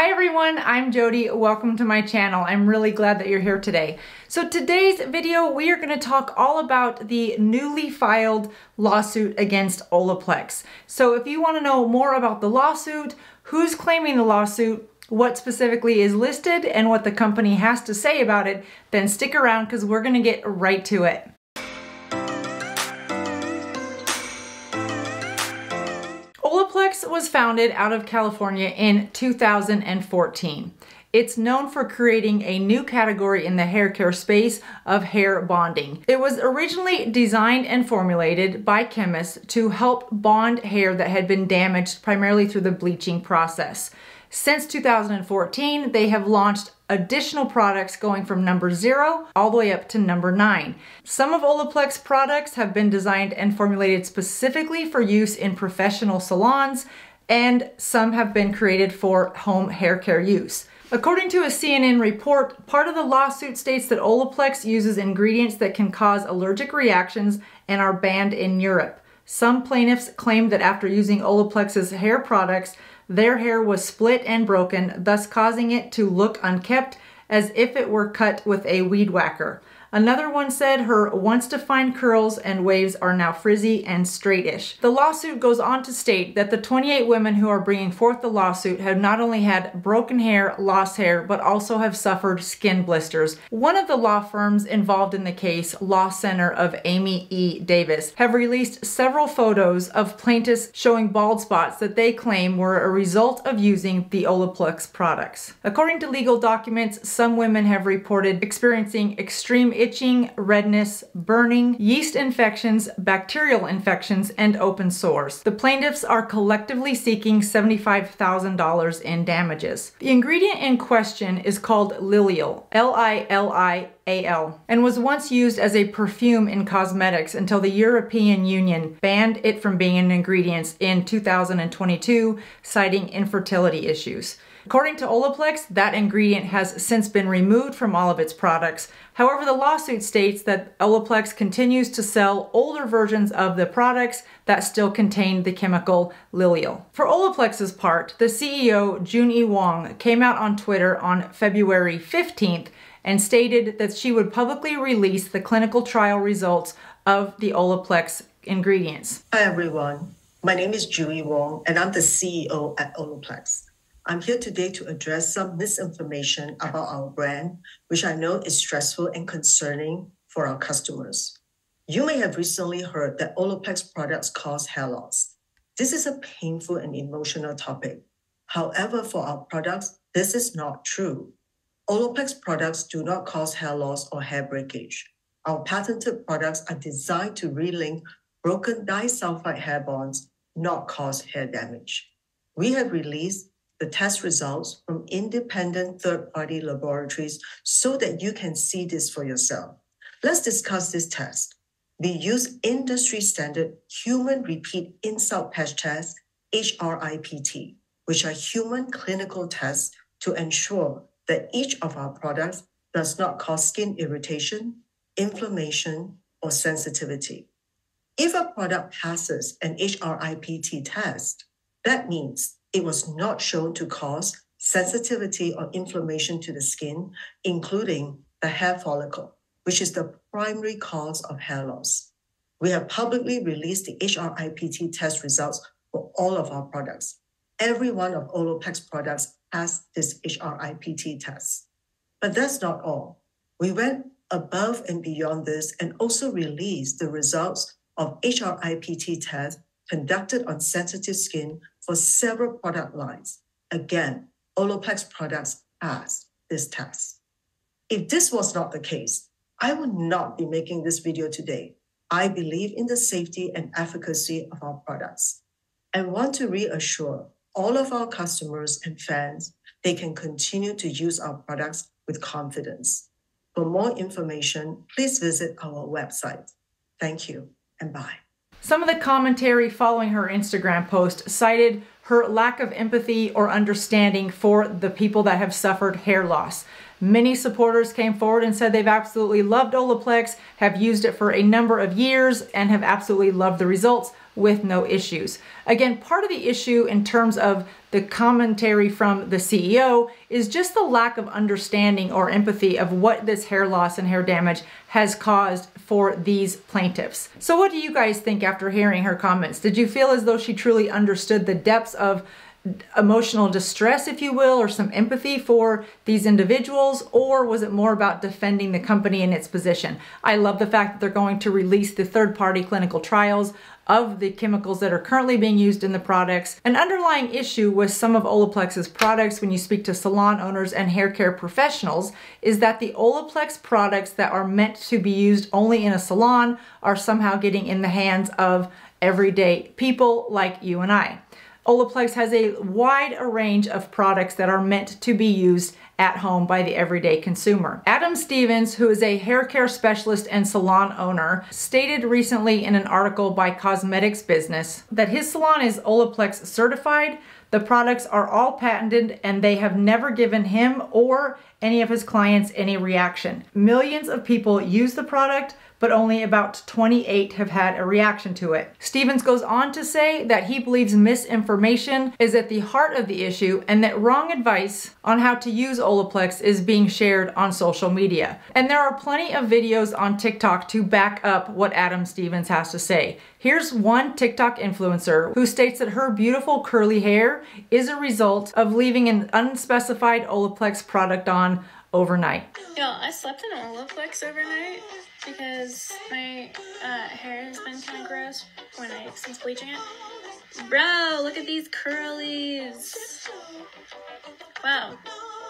Hi everyone, I'm Jodi. Welcome to my channel. I'm really glad that you're here today. So today's video, we are going to talk all about the newly filed lawsuit against Oleplex. So if you want to know more about the lawsuit, who's claiming the lawsuit, what specifically is listed, and what the company has to say about it, then stick around because we're going to get right to it. Oleplex was founded out of California in 2014. It's known for creating a new category in the hair care space of hair bonding. It was originally designed and formulated by chemists to help bond hair that had been damaged primarily through the bleaching process. Since 2014, they have launched additional products going from number 0 all the way up to number 9. Some of Oleplex products have been designed and formulated specifically for use in professional salons, and some have been created for home hair care use. According to a CNN report, part of the lawsuit states that Oleplex uses ingredients that can cause allergic reactions and are banned in Europe. Some plaintiffs claim that after using Oleplex's hair products, their hair was split and broken, thus causing it to look unkempt as if it were cut with a weed whacker. Another one said her once defined curls and waves are now frizzy and straightish. The lawsuit goes on to state that the 28 women who are bringing forth the lawsuit have not only had broken hair, lost hair, but also have suffered skin blisters. One of the law firms involved in the case, Law Center of Amy E. Davis, have released several photos of plaintiffs showing bald spots that they claim were a result of using the Oleplex products. According to legal documents, some women have reported experiencing extreme itching, redness, burning, yeast infections, bacterial infections, and open sores. The plaintiffs are collectively seeking $75,000 in damages. The ingredient in question is called Lilial, L-I-L-I-A-L, and was once used as a perfume in cosmetics until the European Union banned it from being in ingredients in 2022, citing infertility issues. According to Oleplex, that ingredient has since been removed from all of its products. However, the lawsuit states that Oleplex continues to sell older versions of the products that still contain the chemical Lilial. For Oleplex's part, the CEO, Jun-E Wong, came out on Twitter on February 15th and stated that she would publicly release the clinical trial results of the Oleplex ingredients. Hi everyone, my name is Jun-E Wong and I'm the CEO at Oleplex. I'm here today to address some misinformation about our brand, which I know is stressful and concerning for our customers. You may have recently heard that Oleplex products cause hair loss. This is a painful and emotional topic. However, for our products, this is not true. Oleplex products do not cause hair loss or hair breakage. Our patented products are designed to relink broken disulfide hair bonds, not cause hair damage. We have released the test results from independent third-party laboratories so that you can see this for yourself. Let's discuss this test. We use industry-standard human repeat insult patch test, HRIPT, which are human clinical tests to ensure that each of our products does not cause skin irritation, inflammation, or sensitivity. If a product passes an HRIPT test, that means it was not shown to cause sensitivity or inflammation to the skin, including the hair follicle, which is the primary cause of hair loss. We have publicly released the HRIPT test results for all of our products. Every one of Oleplex products has this HRIPT test. But that's not all. We went above and beyond this and also released the results of HRIPT tests conducted on sensitive skin for several product lines. Again, Oleplex products pass this test. If this was not the case, I would not be making this video today. I believe in the safety and efficacy of our products and want to reassure all of our customers and fans they can continue to use our products with confidence. For more information, please visit our website. Thank you and bye. Some of the commentary following her Instagram post cited her lack of empathy or understanding for the people that have suffered hair loss. Many supporters came forward and said they've absolutely loved Oleplex, have used it for a number of years, and have absolutely loved the results. with no issues. Again, part of the issue in terms of the commentary from the CEO is just the lack of understanding or empathy of what this hair loss and hair damage has caused for these plaintiffs. So what do you guys think after hearing her comments? Did you feel as though she truly understood the depths of emotional distress, if you will, or some empathy for these individuals, or was it more about defending the company and its position? I love the fact that they're going to release the third-party clinical trials of the chemicals that are currently being used in the products. An underlying issue with some of Olaplex's products when you speak to salon owners and hair care professionals is that the Olaplex products that are meant to be used only in a salon are somehow getting in the hands of everyday people like you and I. Olaplex has a wide range of products that are meant to be used at home by the everyday consumer. Adam Stevens, who is a hair care specialist and salon owner, stated recently in an article by Cosmetics Business that his salon is Olaplex certified. The products are all patented and they have never given him or any of his clients any reaction. Millions of people use the product, but only about 28 have had a reaction to it. Stevens goes on to say that he believes misinformation is at the heart of the issue and that wrong advice on how to use Olaplex is being shared on social media. And there are plenty of videos on TikTok to back up what Adam Stevens has to say. Here's one TikTok influencer who states that her beautiful curly hair is a result of leaving an unspecified Olaplex product on overnight. Yo, I slept in Oleplex overnight because my hair has been kind of gross since bleaching it. Bro, look at these curlies. Wow.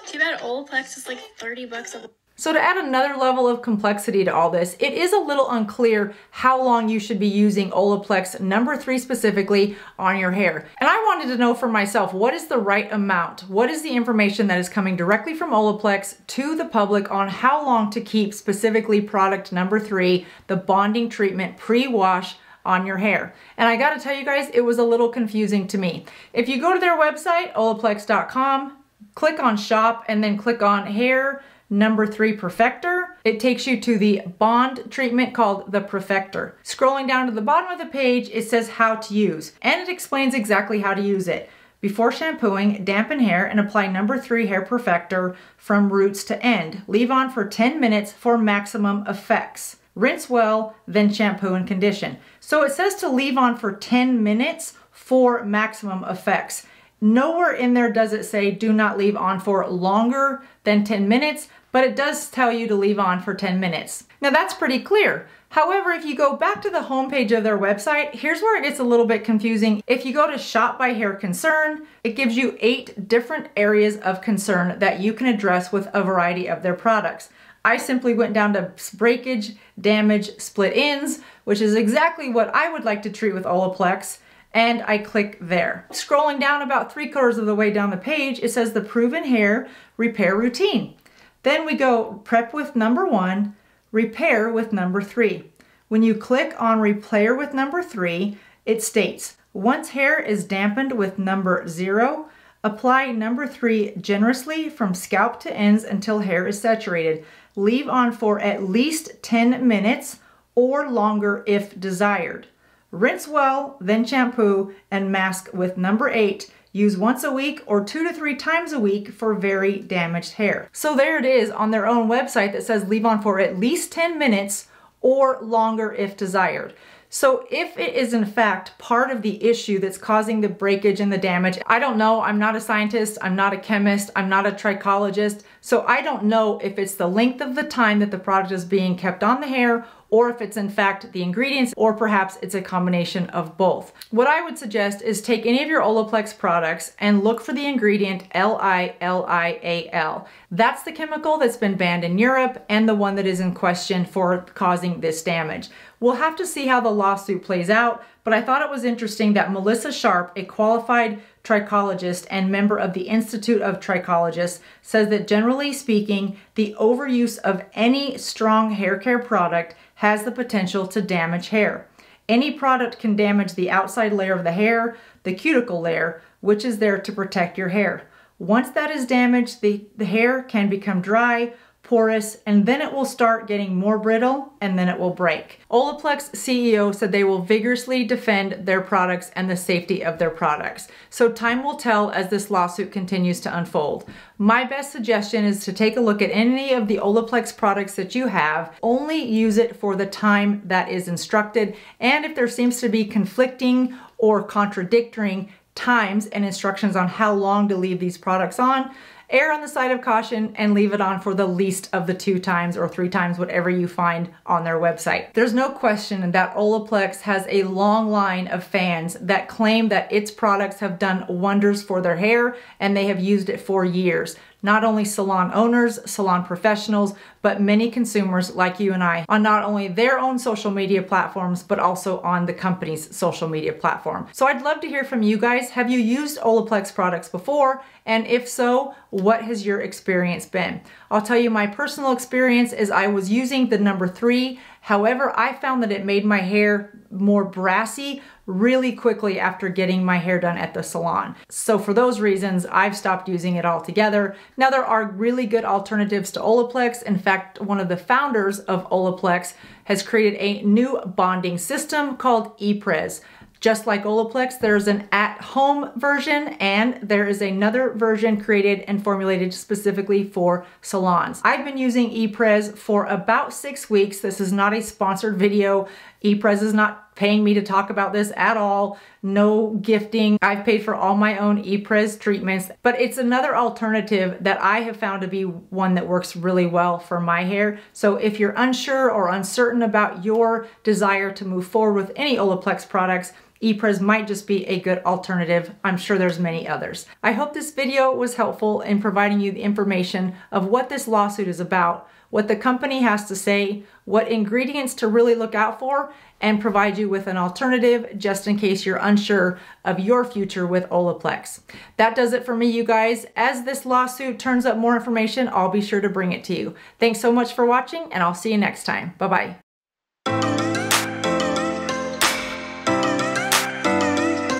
Too bad Oleplex is like 30 bucks a. So to add another level of complexity to all this, it is a little unclear how long you should be using Olaplex number 3 specifically on your hair. And I wanted to know for myself, what is the right amount? What is the information that is coming directly from Olaplex to the public on how long to keep specifically product number 3, the bonding treatment pre-wash on your hair? And I gotta tell you guys, it was a little confusing to me. If you go to their website, olaplex.com, click on shop and then click on hair number 3 Perfector, it takes you to the bond treatment called the Perfector. Scrolling down to the bottom of the page, it says how to use, and it explains exactly how to use it. Before shampooing, dampen hair and apply number 3 Hair Perfector from roots to end. Leave on for 10 minutes for maximum effects. Rinse well, then shampoo and condition. So it says to leave on for 10 minutes for maximum effects. Nowhere in there does it say do not leave on for longer than 10 minutes, but it does tell you to leave on for 10 minutes. Now that's pretty clear. However, if you go back to the homepage of their website, here's where it gets a little bit confusing. If you go to Shop by Hair Concern, it gives you 8 different areas of concern that you can address with a variety of their products. I simply went down to breakage, damage, split ends, which is exactly what I would like to treat with Olaplex, and I click there. Scrolling down about 3/4 of the way down the page, it says the proven hair repair routine. Then we go prep with number 1, repair with number 3. When you click on repair with number 3, it states, once hair is dampened with number 0, apply number 3 generously from scalp to ends until hair is saturated. Leave on for at least 10 minutes or longer if desired. Rinse well, then shampoo and mask with number 8. Use once a week or 2 to 3 times a week for very damaged hair. So there it is on their own website that says leave on for at least 10 minutes or longer if desired. So if it is in fact part of the issue that's causing the breakage and the damage, I don't know, I'm not a scientist, I'm not a chemist, I'm not a trichologist, so I don't know if it's the length of the time that the product is being kept on the hair or if it's in fact the ingredients, or perhaps it's a combination of both. What I would suggest is take any of your Olaplex products and look for the ingredient LILIAL. That's the chemical that's been banned in Europe and the one that is in question for causing this damage. We'll have to see how the lawsuit plays out, but I thought it was interesting that Melissa Sharp, a qualified trichologist and member of the Institute of Trichologists, says that generally speaking, the overuse of any strong hair care product has the potential to damage hair. Any product can damage the outside layer of the hair, the cuticle layer, which is there to protect your hair. Once that is damaged, the hair can become dry, porous, and then it will start getting more brittle, and then it will break. Oleplex CEO said they will vigorously defend their products and the safety of their products. So time will tell as this lawsuit continues to unfold. My best suggestion is to take a look at any of the Oleplex products that you have. Only use it for the time that is instructed, and if there seems to be conflicting or contradicting times and instructions on how long to leave these products on, err on the side of caution and leave it on for the least of the 2 times or 3 times, whatever you find on their website. There's no question that Oleplex has a long line of fans that claim that its products have done wonders for their hair and they have used it for years. Not only salon owners, salon professionals, but many consumers like you and I on not only their own social media platforms, but also on the company's social media platform. So I'd love to hear from you guys. Have you used Oleplex products before? And if so, what has your experience been? I'll tell you my personal experience is I was using the number 3. However, I found that it made my hair more brassy really quickly after getting my hair done at the salon. So for those reasons, I've stopped using it altogether. Now there are really good alternatives to Oleplex. In fact, one of the founders of Oleplex has created a new bonding system called ePres. Just like Oleplex, there's an at-home version and there is another version created and formulated specifically for salons. I've been using ePres for about 6 weeks. This is not a sponsored video. ePres is not paying me to talk about this at all. No gifting. I've paid for all my own ePres treatments, but it's another alternative that I have found to be one that works really well for my hair. So if you're unsure or uncertain about your desire to move forward with any Oleplex products, ePres might just be a good alternative. I'm sure there's many others. I hope this video was helpful in providing you the information of what this lawsuit is about, what the company has to say, what ingredients to really look out for, and provide you with an alternative just in case you're unsure of your future with Oleplex. That does it for me, you guys. As this lawsuit turns up more information, I'll be sure to bring it to you. Thanks so much for watching, and I'll see you next time. Bye-bye.